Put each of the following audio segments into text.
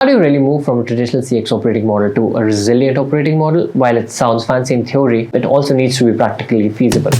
How do you really move from a traditional CX operating model to a resilient operating model? While it sounds fancy in theory, it also needs to be practically feasible.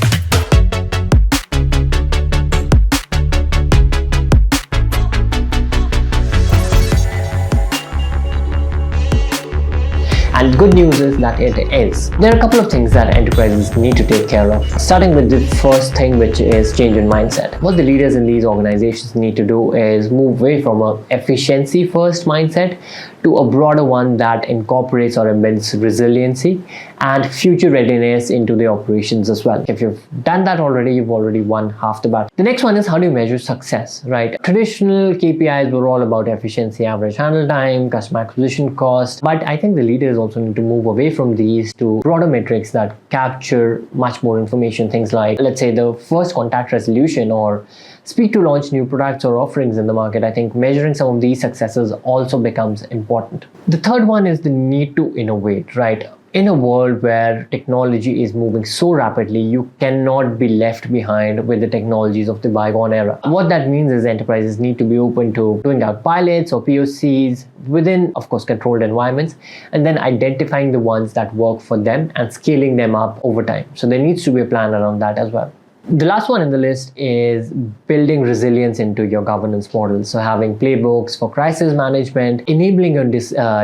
And good news is that it is. There are a couple of things that enterprises need to take care of, starting with the first thing, which is change in mindset. What the leaders in these organizations need to do is move away from a efficiency first mindset to a broader one that incorporates or embeds resiliency and future readiness into the operations as well. If you've done that already, you've already won half the battle. The next one is, how do you measure success, right? Traditional KPIs were all about efficiency, average handle time, customer acquisition cost, but I think the leaders also need to move away from these to broader metrics that capture much more information. Things like, let's say, the first contact resolution or speed to launch new products or offerings in the market. I think measuring some of these successes also becomes important. The third one is the need to innovate, right? In a world where technology is moving so rapidly, you cannot be left behind with the technologies of the bygone era. What that means is enterprises need to be open to doing out pilots or POCs within, of course, controlled environments, and then identifying the ones that work for them and scaling them up over time. So there needs to be a plan around that as well. The last one in the list is building resilience into your governance model. So having playbooks for crisis management, enabling your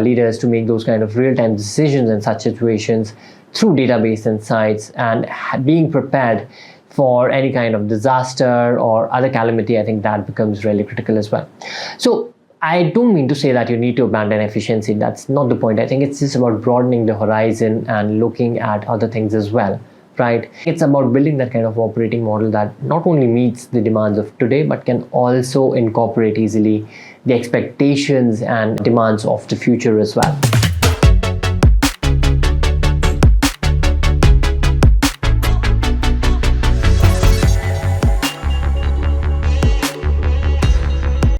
leaders to make those kind of real-time decisions in such situations through database insights, and being prepared for any kind of disaster or other calamity. I think that becomes really critical as well. So I don't mean to say that you need to abandon efficiency. That's not the point. I think it's just about broadening the horizon and looking at other things as well. Right? It's about building that kind of operating model that not only meets the demands of today, but can also incorporate easily the expectations and demands of the future as well.